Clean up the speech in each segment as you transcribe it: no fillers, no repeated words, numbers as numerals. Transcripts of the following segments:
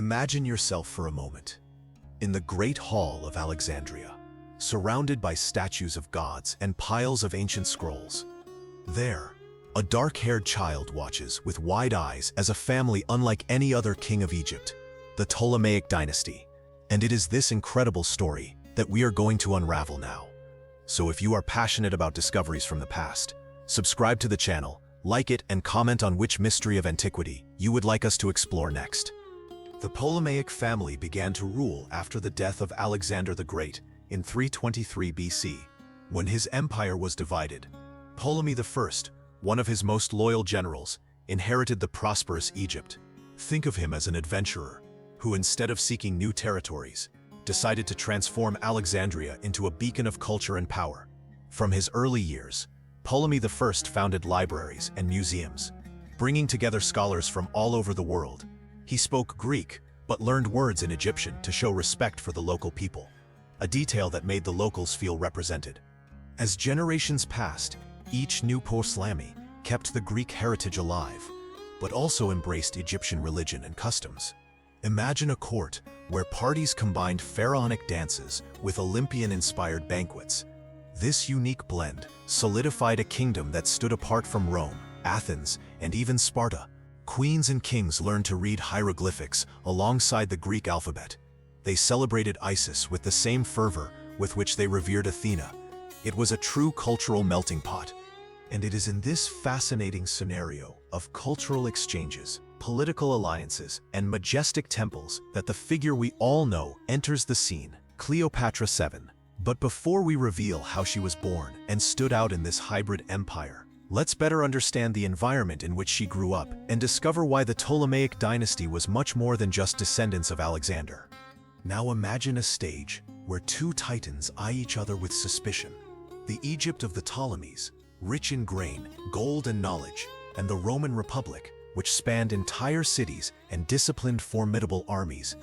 Imagine yourself for a moment in the Great Hall of Alexandria, surrounded by statues of gods and piles of ancient scrolls. There, a dark-haired child watches with wide eyes as a family unlike any other king of Egypt, the Ptolemaic dynasty. And it is this incredible story that we are going to unravel now. So if you are passionate about discoveries from the past, subscribe to the channel, like it, and comment on which mystery of antiquity you would like us to explore next. The Ptolemaic family began to rule after the death of Alexander the Great in 323 BC. When his empire was divided, Ptolemy I, one of his most loyal generals, inherited the prosperous Egypt. Think of him as an adventurer who, instead of seeking new territories, decided to transform Alexandria into a beacon of culture and power. From his early years, Ptolemy I founded libraries and museums, bringing together scholars from all over the world. He spoke Greek, but learned words in Egyptian to show respect for the local people, a detail that made the locals feel represented. As generations passed, each new Ptolemaic kept the Greek heritage alive, but also embraced Egyptian religion and customs. Imagine a court where parties combined pharaonic dances with Olympian-inspired banquets. This unique blend solidified a kingdom that stood apart from Rome, Athens, and even Sparta. Queens and kings learned to read hieroglyphics alongside the Greek alphabet. They celebrated Isis with the same fervor with which they revered Athena. It was a true cultural melting pot. And it is in this fascinating scenario of cultural exchanges, political alliances, and majestic temples that the figure we all know enters the scene, Cleopatra VII. But before we reveal how she was born and stood out in this hybrid empire, let's better understand the environment in which she grew up and discover why the Ptolemaic dynasty was much more than just descendants of Alexander. Now imagine a stage where two titans eye each other with suspicion. The Egypt of the Ptolemies, rich in grain, gold, and knowledge, and the Roman Republic, which spanned entire cities and disciplined formidable armies.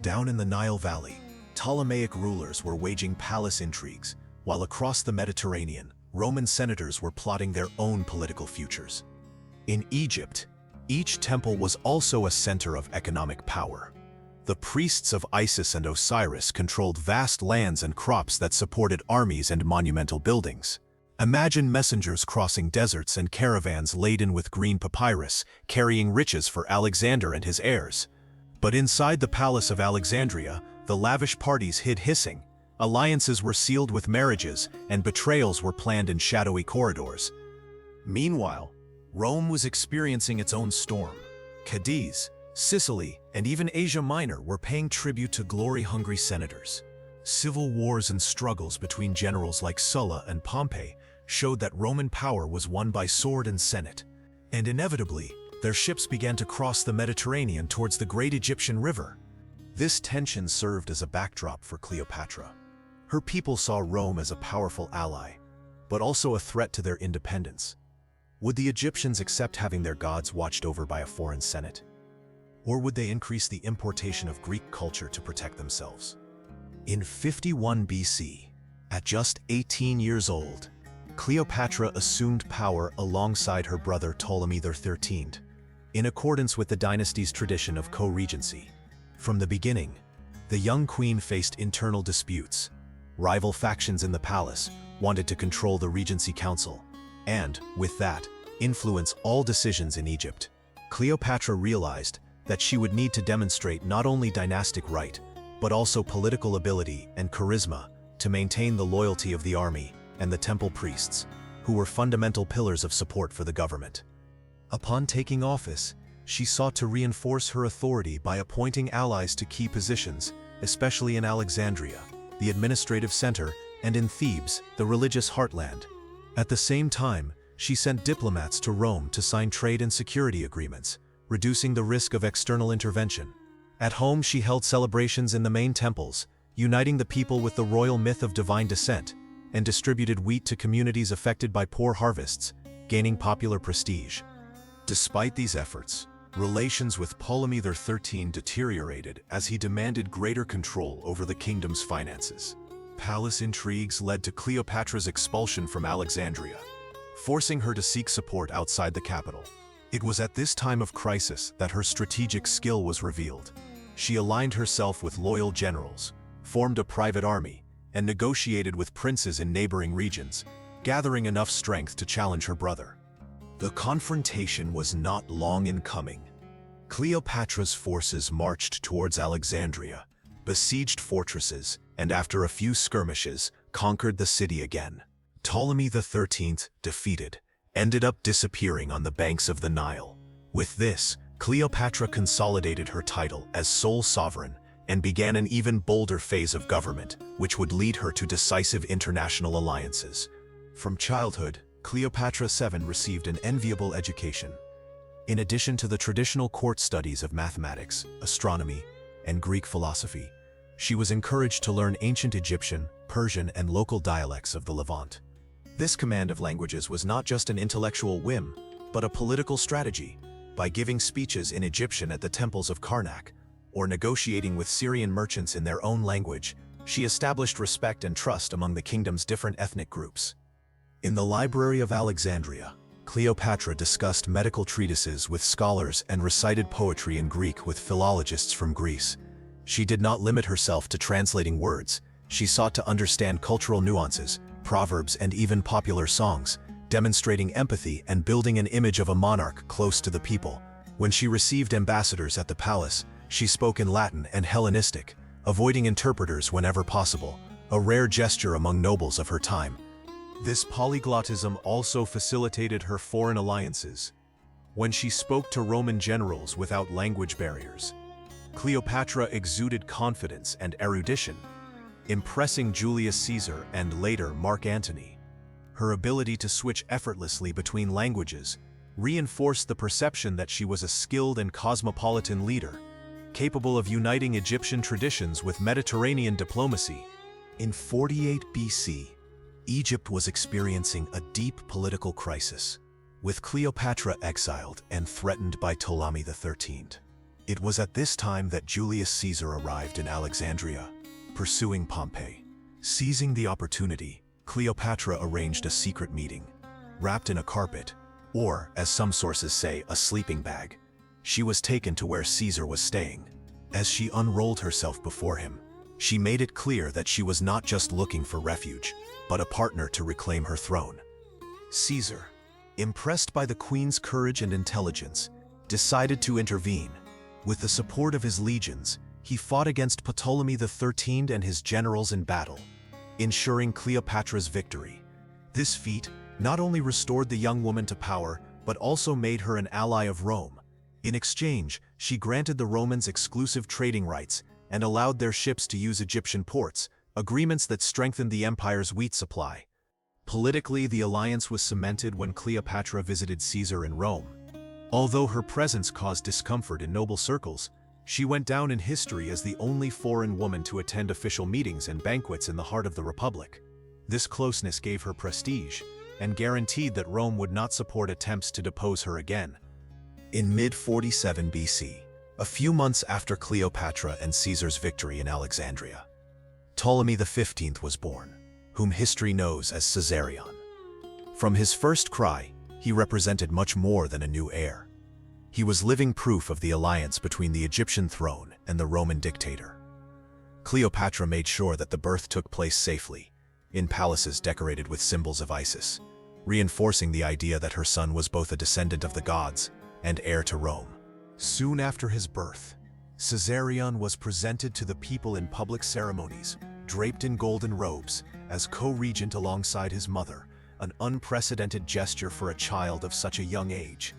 Down in the Nile Valley, Ptolemaic rulers were waging palace intrigues, while across the Mediterranean, Roman senators were plotting their own political futures. In Egypt, each temple was also a center of economic power. The priests of Isis and Osiris controlled vast lands and crops that supported armies and monumental buildings. Imagine messengers crossing deserts and caravans laden with green papyrus, carrying riches for Alexander and his heirs. But inside the palace of Alexandria, the lavish parties hid hissing. Alliances were sealed with marriages, and betrayals were planned in shadowy corridors. Meanwhile, Rome was experiencing its own storm. Cadiz, Sicily, and even Asia Minor were paying tribute to glory-hungry senators. Civil wars and struggles between generals like Sulla and Pompey showed that Roman power was won by sword and senate. And inevitably, their ships began to cross the Mediterranean towards the great Egyptian river. This tension served as a backdrop for Cleopatra. Her people saw Rome as a powerful ally, but also a threat to their independence. Would the Egyptians accept having their gods watched over by a foreign senate? Or would they increase the importation of Greek culture to protect themselves? In 51 BC, at just 18 years old, Cleopatra assumed power alongside her brother Ptolemy XIII, in accordance with the dynasty's tradition of co-regency. From the beginning, the young queen faced internal disputes. Rival factions in the palace wanted to control the Regency Council, and, with that, influence all decisions in Egypt. Cleopatra realized that she would need to demonstrate not only dynastic right, but also political ability and charisma to maintain the loyalty of the army and the temple priests, who were fundamental pillars of support for the government. Upon taking office, she sought to reinforce her authority by appointing allies to key positions, especially in Alexandria, the administrative center, and in Thebes, the religious heartland. At the same time, she sent diplomats to Rome to sign trade and security agreements, reducing the risk of external intervention. At home, she held celebrations in the main temples, uniting the people with the royal myth of divine descent, and distributed wheat to communities affected by poor harvests, gaining popular prestige. Despite these efforts, relations with Ptolemy XIII deteriorated as he demanded greater control over the kingdom's finances. Palace intrigues led to Cleopatra's expulsion from Alexandria, forcing her to seek support outside the capital. It was at this time of crisis that her strategic skill was revealed. She aligned herself with loyal generals, formed a private army, and negotiated with princes in neighboring regions, gathering enough strength to challenge her brother. The confrontation was not long in coming. Cleopatra's forces marched towards Alexandria, besieged fortresses, and after a few skirmishes, conquered the city again. Ptolemy XIII, defeated, ended up disappearing on the banks of the Nile. With this, Cleopatra consolidated her title as sole sovereign and began an even bolder phase of government, which would lead her to decisive international alliances. From childhood, Cleopatra VII received an enviable education. In addition to the traditional court studies of mathematics, astronomy, and Greek philosophy, she was encouraged to learn ancient Egyptian, Persian, and local dialects of the Levant. This command of languages was not just an intellectual whim, but a political strategy. By giving speeches in Egyptian at the temples of Karnak, or negotiating with Syrian merchants in their own language, she established respect and trust among the kingdom's different ethnic groups. In the Library of Alexandria, Cleopatra discussed medical treatises with scholars and recited poetry in Greek with philologists from Greece. She did not limit herself to translating words. She sought to understand cultural nuances, proverbs, and even popular songs, demonstrating empathy and building an image of a monarch close to the people. When she received ambassadors at the palace, she spoke in Latin and Hellenistic, avoiding interpreters whenever possible, a rare gesture among nobles of her time. This polyglottism also facilitated her foreign alliances. When she spoke to Roman generals without language barriers, Cleopatra exuded confidence and erudition, impressing Julius Caesar and later Mark Antony. Her ability to switch effortlessly between languages reinforced the perception that she was a skilled and cosmopolitan leader, capable of uniting Egyptian traditions with Mediterranean diplomacy. In 48 BC, Egypt was experiencing a deep political crisis, with Cleopatra exiled and threatened by Ptolemy XIII. It was at this time that Julius Caesar arrived in Alexandria, pursuing Pompey. Seizing the opportunity, Cleopatra arranged a secret meeting. Wrapped in a carpet, or, as some sources say, a sleeping bag, she was taken to where Caesar was staying. As she unrolled herself before him, she made it clear that she was not just looking for refuge, but a partner to reclaim her throne. Caesar, impressed by the queen's courage and intelligence, decided to intervene. With the support of his legions, he fought against Ptolemy XIII and his generals in battle, ensuring Cleopatra's victory. This feat not only restored the young woman to power, but also made her an ally of Rome. In exchange, she granted the Romans exclusive trading rights and allowed their ships to use Egyptian ports, agreements that strengthened the empire's wheat supply. Politically, the alliance was cemented when Cleopatra visited Caesar in Rome. Although her presence caused discomfort in noble circles, she went down in history as the only foreign woman to attend official meetings and banquets in the heart of the Republic. This closeness gave her prestige and guaranteed that Rome would not support attempts to depose her again. In mid-47 BC, a few months after Cleopatra and Caesar's victory in Alexandria, Ptolemy XV was born, whom history knows as Caesarion. From his first cry, he represented much more than a new heir. He was living proof of the alliance between the Egyptian throne and the Roman dictator. Cleopatra made sure that the birth took place safely, in palaces decorated with symbols of Isis, reinforcing the idea that her son was both a descendant of the gods and heir to Rome. Soon after his birth, Caesarion was presented to the people in public ceremonies, draped in golden robes, as co-regent alongside his mother, an unprecedented gesture for a child of such a young age.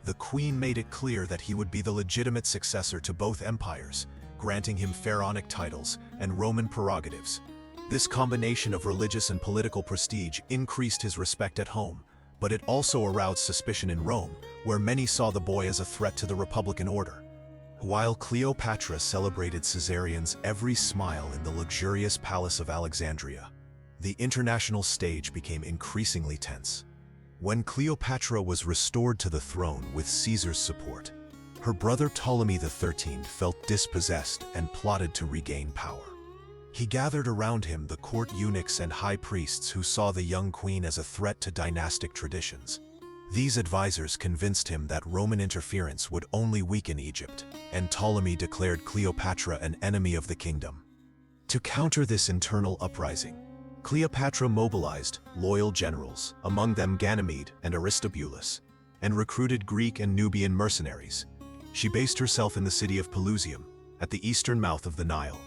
The queen made it clear that he would be the legitimate successor to both empires, granting him pharaonic titles and Roman prerogatives. This combination of religious and political prestige increased his respect at home, but it also aroused suspicion in Rome, where many saw the boy as a threat to the Republican order. While Cleopatra celebrated Caesarion's every smile in the luxurious palace of Alexandria, the international stage became increasingly tense. When Cleopatra was restored to the throne with Caesar's support, her brother Ptolemy XIII felt dispossessed and plotted to regain power. He gathered around him the court eunuchs and high priests who saw the young queen as a threat to dynastic traditions. These advisors convinced him that Roman interference would only weaken Egypt, and Ptolemy declared Cleopatra an enemy of the kingdom. To counter this internal uprising, Cleopatra mobilized loyal generals, among them Ganymede and Aristobulus, and recruited Greek and Nubian mercenaries. She based herself in the city of Pelusium, at the eastern mouth of the Nile,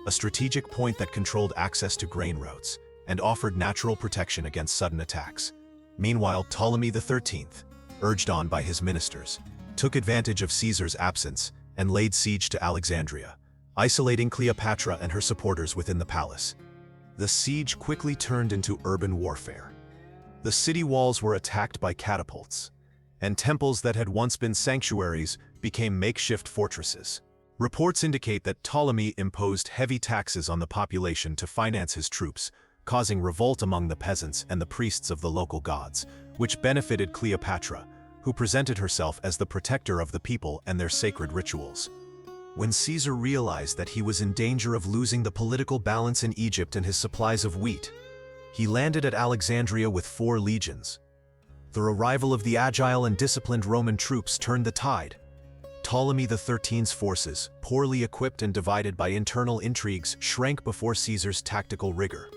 a strategic point that controlled access to grain routes and offered natural protection against sudden attacks. Meanwhile, Ptolemy XIII, urged on by his ministers, took advantage of Caesar's absence and laid siege to Alexandria, isolating Cleopatra and her supporters within the palace. The siege quickly turned into urban warfare. The city walls were attacked by catapults, and temples that had once been sanctuaries became makeshift fortresses. Reports indicate that Ptolemy imposed heavy taxes on the population to finance his troops, causing revolt among the peasants and the priests of the local gods, which benefited Cleopatra, who presented herself as the protector of the people and their sacred rituals. When Caesar realized that he was in danger of losing the political balance in Egypt and his supplies of wheat, he landed at Alexandria with 4 legions. The arrival of the agile and disciplined Roman troops turned the tide. Ptolemy XIII's forces, poorly equipped and divided by internal intrigues, shrank before Caesar's tactical rigor.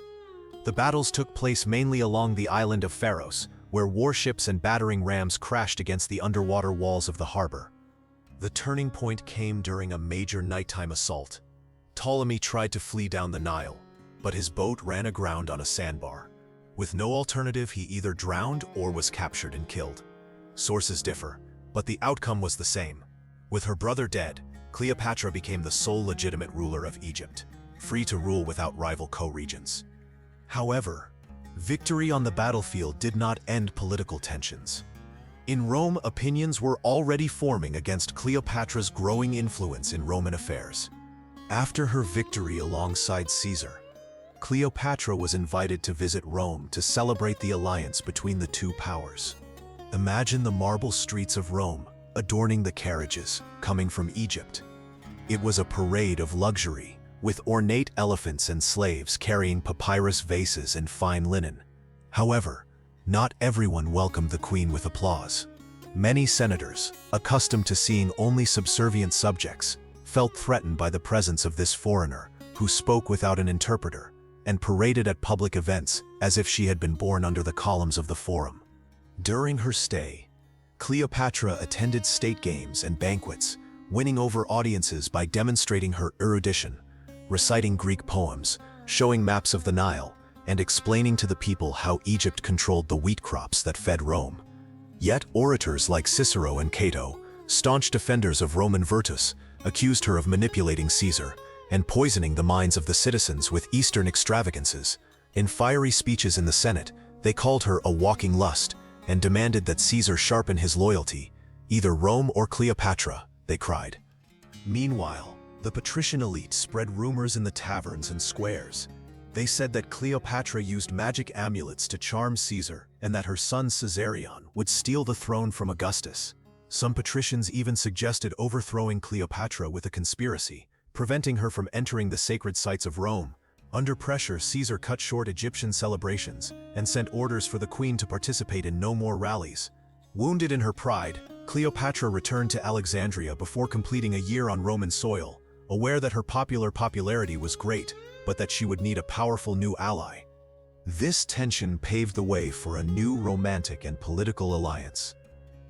The battles took place mainly along the island of Pharos, where warships and battering rams crashed against the underwater walls of the harbor. The turning point came during a major nighttime assault. Ptolemy tried to flee down the Nile, but his boat ran aground on a sandbar. With no alternative, he either drowned or was captured and killed. Sources differ, but the outcome was the same. With her brother dead, Cleopatra became the sole legitimate ruler of Egypt, free to rule without rival co-regents. However, victory on the battlefield did not end political tensions. In Rome, opinions were already forming against Cleopatra's growing influence in Roman affairs. After her victory alongside Caesar, Cleopatra was invited to visit Rome to celebrate the alliance between the two powers. Imagine the marble streets of Rome, adorning the carriages coming from Egypt. It was a parade of luxury, with ornate elephants and slaves carrying papyrus vases and fine linen. However, not everyone welcomed the queen with applause. Many senators, accustomed to seeing only subservient subjects, felt threatened by the presence of this foreigner, who spoke without an interpreter and paraded at public events as if she had been born under the columns of the Forum. During her stay, Cleopatra attended state games and banquets, winning over audiences by demonstrating her erudition, reciting Greek poems, showing maps of the Nile, and explaining to the people how Egypt controlled the wheat crops that fed Rome. Yet orators like Cicero and Cato, staunch defenders of Roman virtus, accused her of manipulating Caesar and poisoning the minds of the citizens with Eastern extravagances. In fiery speeches in the Senate, they called her a walking lust and demanded that Caesar sharpen his loyalty, either Rome or Cleopatra, they cried. Meanwhile, the patrician elite spread rumors in the taverns and squares. They said that Cleopatra used magic amulets to charm Caesar and that her son Caesarion would steal the throne from Augustus. Some patricians even suggested overthrowing Cleopatra with a conspiracy, preventing her from entering the sacred sites of Rome. Under pressure, Caesar cut short Egyptian celebrations and sent orders for the queen to participate in no more rallies. Wounded in her pride, Cleopatra returned to Alexandria before completing a year on Roman soil, aware that her popularity was great, but that she would need a powerful new ally. This tension paved the way for a new romantic and political alliance.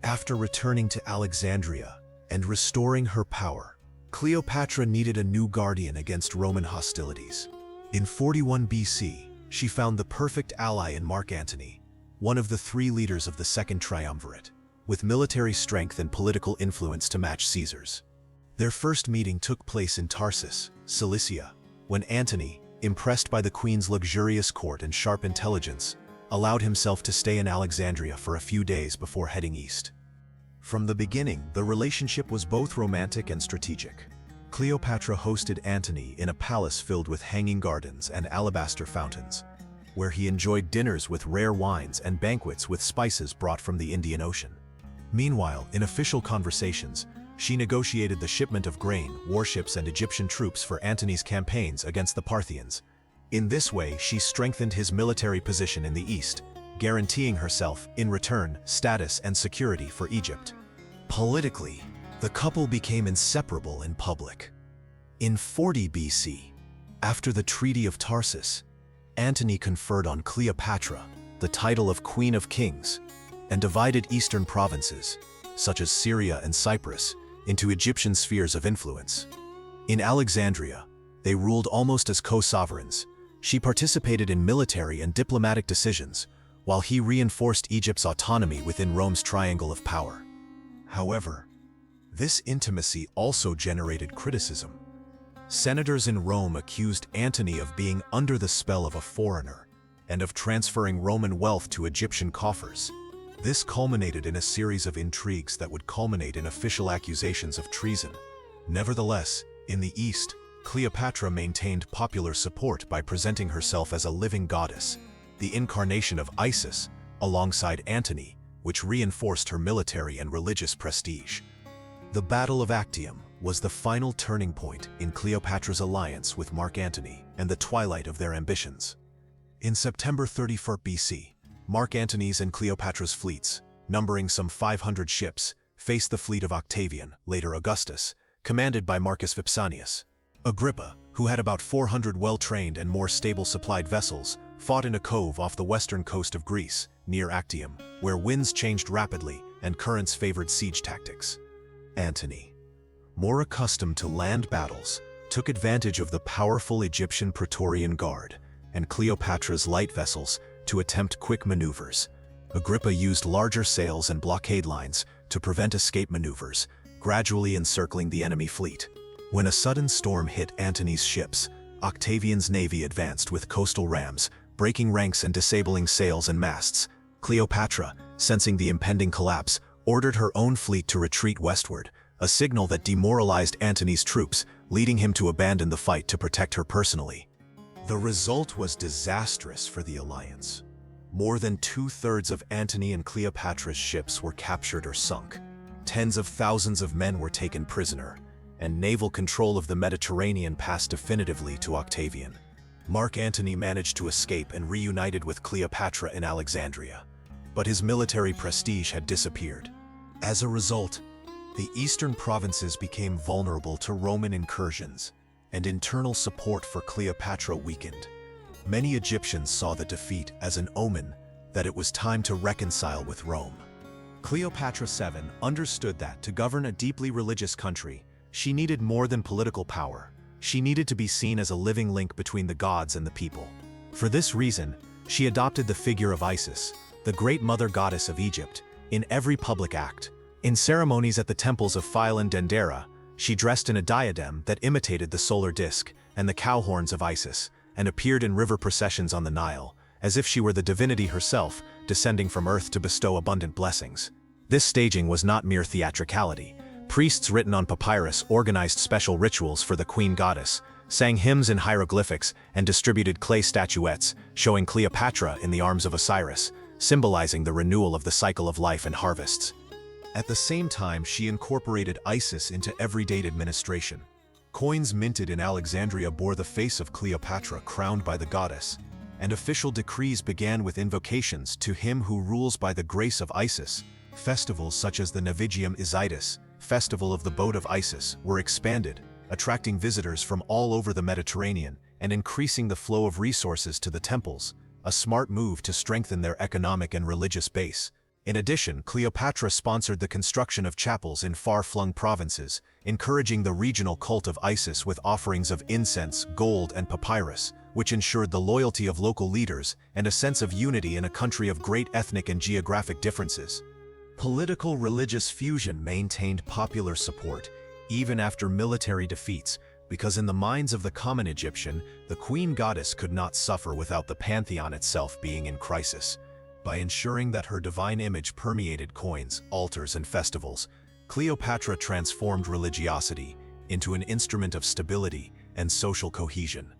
After returning to Alexandria and restoring her power, Cleopatra needed a new guardian against Roman hostilities. In 41 BC, she found the perfect ally in Mark Antony, one of the 3 leaders of the Second Triumvirate, with military strength and political influence to match Caesar's. Their first meeting took place in Tarsus, Cilicia, when Antony, impressed by the queen's luxurious court and sharp intelligence, allowed himself to stay in Alexandria for a few days before heading east. From the beginning, the relationship was both romantic and strategic. Cleopatra hosted Antony in a palace filled with hanging gardens and alabaster fountains, where he enjoyed dinners with rare wines and banquets with spices brought from the Indian Ocean. Meanwhile, in official conversations, she negotiated the shipment of grain, warships, and Egyptian troops for Antony's campaigns against the Parthians. In this way, she strengthened his military position in the east guaranteeing herself, in return, status and security for Egypt. Politically, the couple became inseparable in public. In 40 BC, after the Treaty of Tarsus, Antony conferred on Cleopatra the title of Queen of Kings and divided eastern provinces, such as Syria and Cyprus, into Egyptian spheres of influence. In Alexandria, they ruled almost as co-sovereigns. She participated in military and diplomatic decisions, while he reinforced Egypt's autonomy within Rome's triangle of power. However, this intimacy also generated criticism. Senators in Rome accused Antony of being under the spell of a foreigner and of transferring Roman wealth to Egyptian coffers. This culminated in a series of intrigues that would culminate in official accusations of treason. Nevertheless, in the East, Cleopatra maintained popular support by presenting herself as a living goddess, the incarnation of Isis, alongside Antony, which reinforced her military and religious prestige. The Battle of Actium was the final turning point in Cleopatra's alliance with Mark Antony and the twilight of their ambitions. In September 34 BC, Mark Antony's and Cleopatra's fleets, numbering some 500 ships, faced the fleet of Octavian, later Augustus, commanded by Marcus Vipsanius. Agrippa, who had about 400 well-trained and more stable-supplied vessels, fought in a cove off the western coast of Greece, near Actium, where winds changed rapidly and currents favored siege tactics. Antony, more accustomed to land battles, took advantage of the powerful Egyptian Praetorian Guard and Cleopatra's light vessels to attempt quick maneuvers. Agrippa used larger sails and blockade lines to prevent escape maneuvers, gradually encircling the enemy fleet. When a sudden storm hit Antony's ships, Octavian's navy advanced with coastal rams, breaking ranks and disabling sails and masts. Cleopatra, sensing the impending collapse, ordered her own fleet to retreat westward, a signal that demoralized Antony's troops, leading him to abandon the fight to protect her personally. The result was disastrous for the alliance. More than 2/3 of Antony and Cleopatra's ships were captured or sunk. Tens of thousands of men were taken prisoner, and naval control of the Mediterranean passed definitively to Octavian. Mark Antony managed to escape and reunited with Cleopatra in Alexandria, but his military prestige had disappeared. As a result, the eastern provinces became vulnerable to Roman incursions, and internal support for Cleopatra weakened. Many Egyptians saw the defeat as an omen that it was time to reconcile with Rome. Cleopatra VII understood that to govern a deeply religious country, she needed more than political power. She needed to be seen as a living link between the gods and the people. For this reason, she adopted the figure of Isis, the great mother goddess of Egypt, in every public act. In ceremonies at the temples of Phyle and Dendera, she dressed in a diadem that imitated the solar disk and the cow horns of Isis, and appeared in river processions on the Nile, as if she were the divinity herself, descending from earth to bestow abundant blessings. This staging was not mere theatricality. Priests written on papyrus organized special rituals for the queen goddess, sang hymns in hieroglyphics, and distributed clay statuettes showing Cleopatra in the arms of Osiris, symbolizing the renewal of the cycle of life and harvests. At the same time, she incorporated Isis into everyday administration. Coins minted in Alexandria bore the face of Cleopatra crowned by the goddess, and official decrees began with invocations to him who rules by the grace of Isis. Festivals such as the Navigium Isitis, Festival of the Boat of Isis, were expanded, attracting visitors from all over the Mediterranean and increasing the flow of resources to the temples, a smart move to strengthen their economic and religious base. In addition, Cleopatra sponsored the construction of chapels in far-flung provinces, encouraging the regional cult of Isis with offerings of incense, gold, and papyrus, which ensured the loyalty of local leaders and a sense of unity in a country of great ethnic and geographic differences. Political religious fusion maintained popular support, even after military defeats, because in the minds of the common Egyptian, the queen goddess could not suffer without the pantheon itself being in crisis. By ensuring that her divine image permeated coins, altars, and festivals, Cleopatra transformed religiosity into an instrument of stability and social cohesion.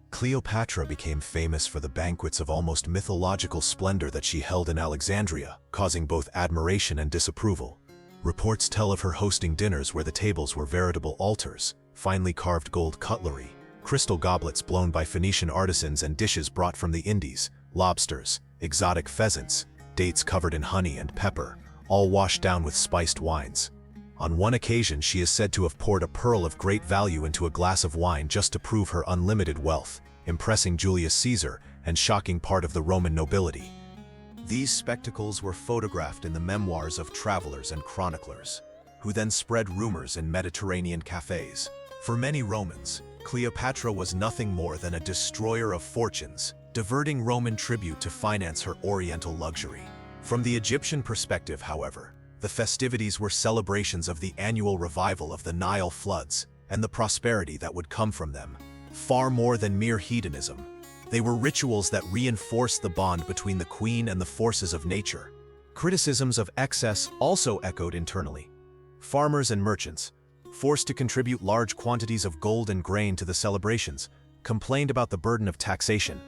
Cleopatra became famous for the banquets of almost mythological splendor that she held in Alexandria, causing both admiration and disapproval. Reports tell of her hosting dinners where the tables were veritable altars, finely carved gold cutlery, crystal goblets blown by Phoenician artisans, and dishes brought from the Indies, lobsters, exotic pheasants, dates covered in honey and pepper, all washed down with spiced wines. On one occasion, she is said to have poured a pearl of great value into a glass of wine just to prove her unlimited wealth, impressing Julius Caesar and shocking part of the Roman nobility. These spectacles were photographed in the memoirs of travelers and chroniclers, who then spread rumors in Mediterranean cafes. For many Romans, Cleopatra was nothing more than a destroyer of fortunes, diverting Roman tribute to finance her oriental luxury. From the Egyptian perspective, however, the festivities were celebrations of the annual revival of the Nile floods and the prosperity that would come from them. Far more than mere hedonism, they were rituals that reinforced the bond between the queen and the forces of nature. Criticisms of excess also echoed internally. Farmers and merchants, forced to contribute large quantities of gold and grain to the celebrations, complained about the burden of taxation.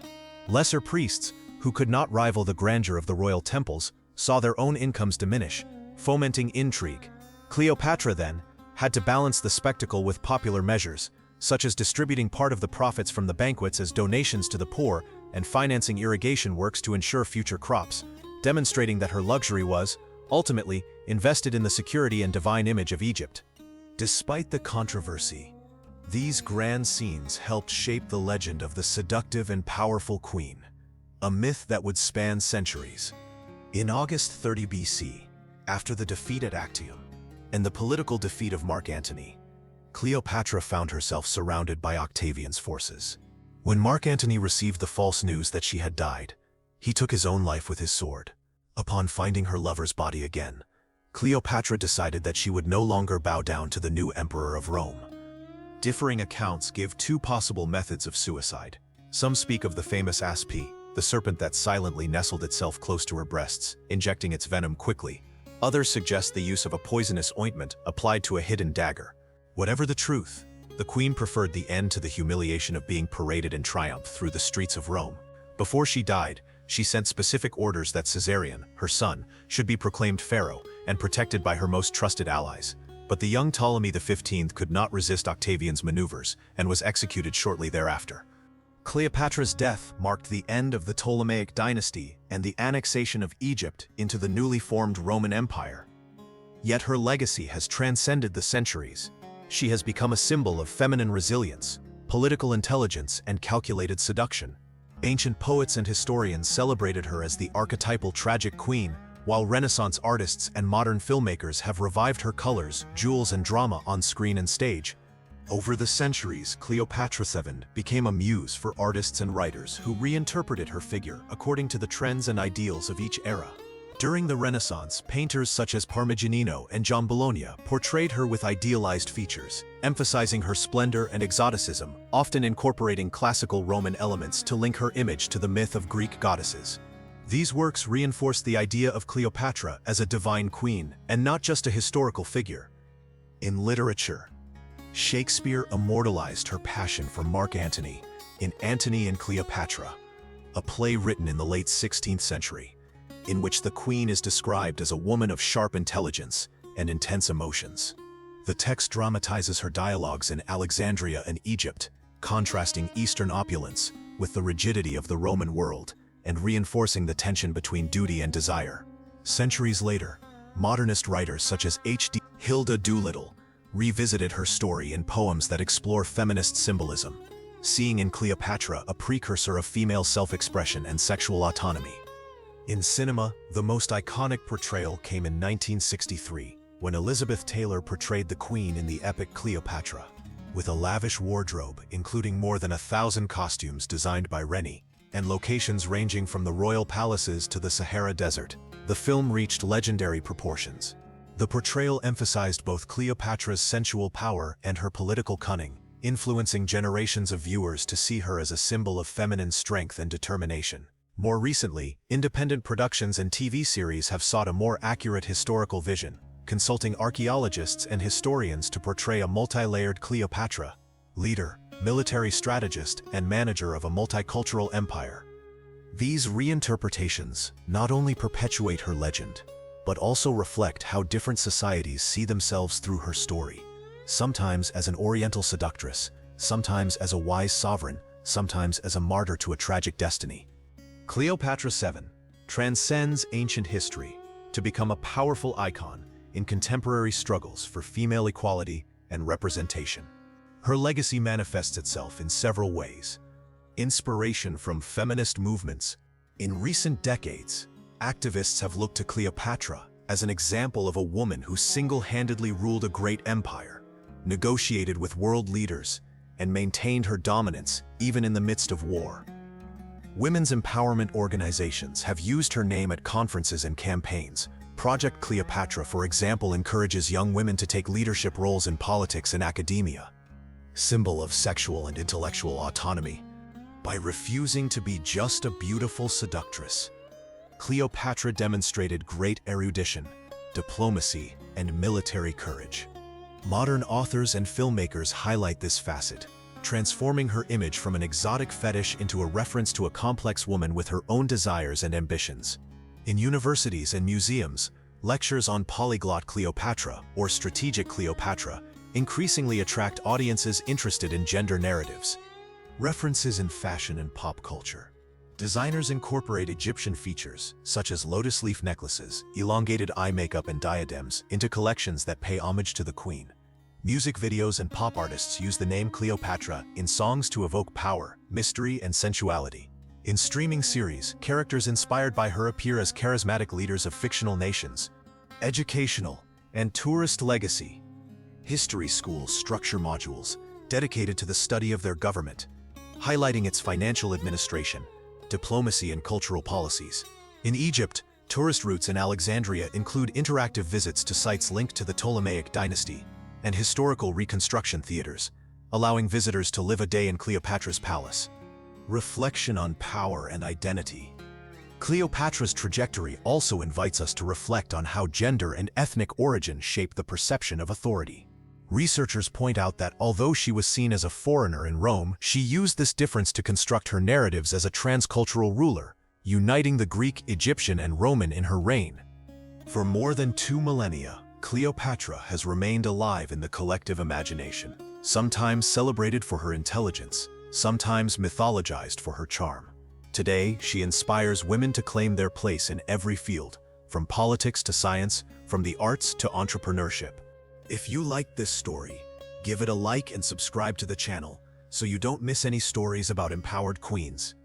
Lesser priests, who could not rival the grandeur of the royal temples, saw their own incomes diminish, fomenting intrigue. Cleopatra, then, had to balance the spectacle with popular measures, such as distributing part of the profits from the banquets as donations to the poor and financing irrigation works to ensure future crops, demonstrating that her luxury was, ultimately, invested in the security and divine image of Egypt. Despite the controversy, these grand scenes helped shape the legend of the seductive and powerful queen, a myth that would span centuries. In August 30 BC, after the defeat at Actium and the political defeat of Mark Antony, Cleopatra found herself surrounded by Octavian's forces. When Mark Antony received the false news that she had died, he took his own life with his sword. Upon finding her lover's body again, Cleopatra decided that she would no longer bow down to the new emperor of Rome. Differing accounts give two possible methods of suicide. Some speak of the famous aspi, the serpent that silently nestled itself close to her breasts, injecting its venom quickly. Others suggest the use of a poisonous ointment applied to a hidden dagger. Whatever the truth, the queen preferred the end to the humiliation of being paraded in triumph through the streets of Rome. Before she died, she sent specific orders that Caesarion, her son, should be proclaimed pharaoh and protected by her most trusted allies. But the young Ptolemy XV could not resist Octavian's maneuvers and was executed shortly thereafter. Cleopatra's death marked the end of the Ptolemaic dynasty and the annexation of Egypt into the newly formed Roman Empire. Yet her legacy has transcended the centuries. She has become a symbol of feminine resilience, political intelligence, and calculated seduction. Ancient poets and historians celebrated her as the archetypal tragic queen, while Renaissance artists and modern filmmakers have revived her colors, jewels, and drama on screen and stage. Over the centuries, Cleopatra VII became a muse for artists and writers who reinterpreted her figure according to the trends and ideals of each era. During the Renaissance, painters such as Parmigianino and John Bologna portrayed her with idealized features, emphasizing her splendor and exoticism, often incorporating classical Roman elements to link her image to the myth of Greek goddesses. These works reinforced the idea of Cleopatra as a divine queen and not just a historical figure. In literature, Shakespeare immortalized her passion for Mark Antony in Antony and Cleopatra, a play written in the late 16th century, in which the queen is described as a woman of sharp intelligence and intense emotions. The text dramatizes her dialogues in Alexandria and Egypt, contrasting Eastern opulence with the rigidity of the Roman world and reinforcing the tension between duty and desire. Centuries later, modernist writers such as H.D. Hilda Doolittle revisited her story in poems that explore feminist symbolism, seeing in Cleopatra a precursor of female self-expression and sexual autonomy. In cinema, the most iconic portrayal came in 1963, when Elizabeth Taylor portrayed the queen in the epic Cleopatra. With a lavish wardrobe, including more than 1,000 costumes designed by Rennie, and locations ranging from the royal palaces to the Sahara Desert, the film reached legendary proportions. The portrayal emphasized both Cleopatra's sensual power and her political cunning, influencing generations of viewers to see her as a symbol of feminine strength and determination. More recently, independent productions and TV series have sought a more accurate historical vision, consulting archaeologists and historians to portray a multi-layered Cleopatra, leader, military strategist, and manager of a multicultural empire. These reinterpretations not only perpetuate her legend, but also reflect how different societies see themselves through her story, sometimes as an oriental seductress, sometimes as a wise sovereign, sometimes as a martyr to a tragic destiny. Cleopatra VII, transcends ancient history to become a powerful icon in contemporary struggles for female equality and representation. Her legacy manifests itself in several ways. Inspiration from feminist movements. In recent decades, activists have looked to Cleopatra as an example of a woman who single-handedly ruled a great empire, negotiated with world leaders, and maintained her dominance even in the midst of war. Women's empowerment organizations have used her name at conferences and campaigns. Project Cleopatra, for example, encourages young women to take leadership roles in politics and academia. Symbol of sexual and intellectual autonomy. By refusing to be just a beautiful seductress, Cleopatra demonstrated great erudition, diplomacy, and military courage. Modern authors and filmmakers highlight this facet, transforming her image from an exotic fetish into a reference to a complex woman with her own desires and ambitions. In universities and museums, lectures on polyglot Cleopatra or strategic Cleopatra increasingly attract audiences interested in gender narratives. References in fashion and pop culture. Designers incorporate Egyptian features, such as lotus leaf necklaces, elongated eye makeup, and diadems, into collections that pay homage to the queen. Music videos and pop artists use the name Cleopatra in songs to evoke power, mystery, and sensuality. In streaming series, characters inspired by her appear as charismatic leaders of fictional nations. Educational and tourist legacy. History schools structure modules dedicated to the study of their government, highlighting its financial administration, diplomacy, and cultural policies. In Egypt, tourist routes in Alexandria include interactive visits to sites linked to the Ptolemaic dynasty and historical reconstruction theaters, allowing visitors to live a day in Cleopatra's palace. Reflection on power and identity. Cleopatra's trajectory also invites us to reflect on how gender and ethnic origin shape the perception of authority. Researchers point out that although she was seen as a foreigner in Rome, she used this difference to construct her narratives as a transcultural ruler, uniting the Greek, Egyptian, and Roman in her reign. For more than 2 millennia, Cleopatra has remained alive in the collective imagination, sometimes celebrated for her intelligence, sometimes mythologized for her charm. Today, she inspires women to claim their place in every field, from politics to science, from the arts to entrepreneurship. If you liked this story, give it a like and subscribe to the channel so you don't miss any stories about empowered queens.